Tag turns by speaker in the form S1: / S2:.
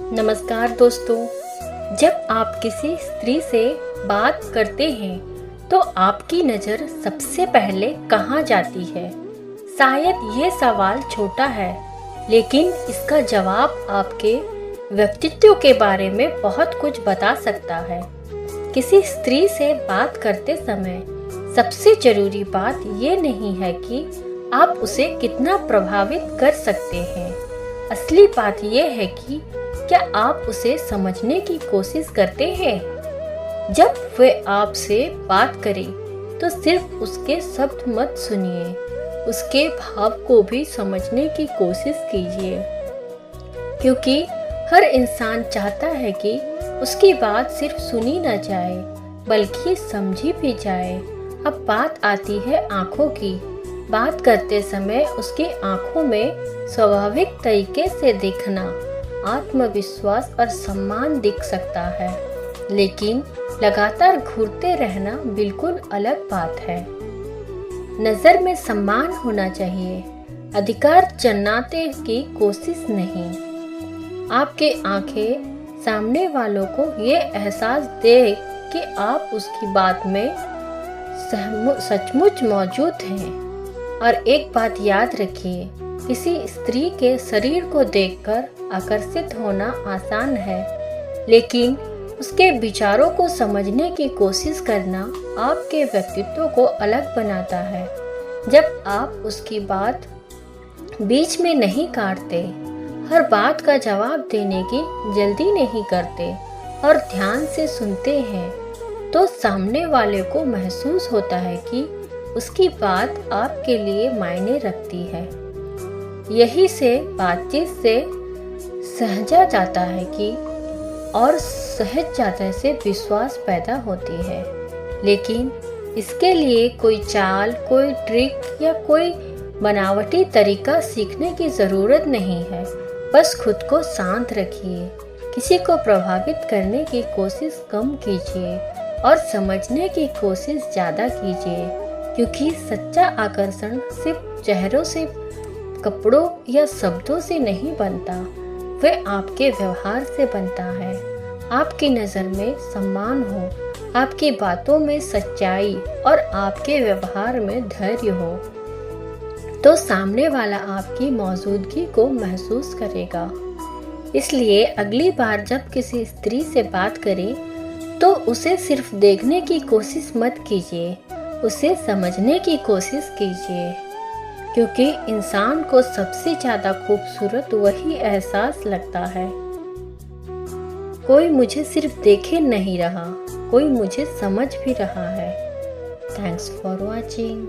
S1: नमस्कार दोस्तों। जब आप किसी स्त्री से बात करते हैं तो आपकी नज़र सबसे पहले कहाँ जाती है? शायद ये सवाल छोटा है, लेकिन इसका जवाब आपके व्यक्तित्व के बारे में बहुत कुछ बता सकता है। किसी स्त्री से बात करते समय सबसे ज़रूरी बात ये नहीं है कि आप उसे कितना प्रभावित कर सकते हैं। असली बात यह है कि क्या आप उसे समझने की कोशिश करते हैं? जब वे आपसे बात करें तो सिर्फ उसके शब्द मत सुनिए, उसके भाव को भी समझने की कोशिश कीजिए, क्योंकि हर इंसान चाहता है कि उसकी बात सिर्फ सुनी न जाए बल्कि समझी भी जाए। अब बात आती है आँखों की। बात करते समय उसकी आँखों में स्वाभाविक तरीके से देखना, आत्मविश्वास और सम्मान दिख सकता है, लेकिन लगातार घूरते रहना बिल्कुल अलग बात है। नज़र में सम्मान होना चाहिए, अधिकार जताने की कोशिश नहीं। आपके आंखें सामने वालों को ये एहसास दे कि आप उसकी बात में सचमुच मौजूद हैं। और एक बात याद रखिए, किसी स्त्री के शरीर को देखकर आकर्षित होना आसान है, लेकिन उसके विचारों को समझने की कोशिश करना आपके व्यक्तित्व को अलग बनाता है। जब आप उसकी बात बीच में नहीं काटते, हर बात का जवाब देने की जल्दी नहीं करते और ध्यान से सुनते हैं, तो सामने वाले को महसूस होता है कि उसकी बात आपके लिए मायने रखती है। यही से बातचीत से सहजा जाता है कि और सहज जाने से विश्वास पैदा होती है। लेकिन इसके लिए कोई चाल, कोई ट्रिक या कोई बनावटी तरीका सीखने की ज़रूरत नहीं है। बस खुद को शांत रखिए, किसी को प्रभावित करने की कोशिश कम कीजिए और समझने की कोशिश ज़्यादा कीजिए, क्योंकि सच्चा आकर्षण सिर्फ चेहरों से, कपड़ों या शब्दों से नहीं बनता, वे आपके व्यवहार से बनता है। आपकी नज़र में सम्मान हो, आपकी बातों में सच्चाई और आपके व्यवहार में धैर्य हो, तो सामने वाला आपकी मौजूदगी को महसूस करेगा। इसलिए अगली बार जब किसी स्त्री से बात करें तो उसे सिर्फ देखने की कोशिश मत कीजिए, उसे समझने की कोशिश कीजिए, क्योंकि इंसान को सबसे ज़्यादा खूबसूरत वही एहसास लगता है, कोई मुझे सिर्फ देखे नहीं रहा, कोई मुझे समझ भी रहा है। Thanks for watching.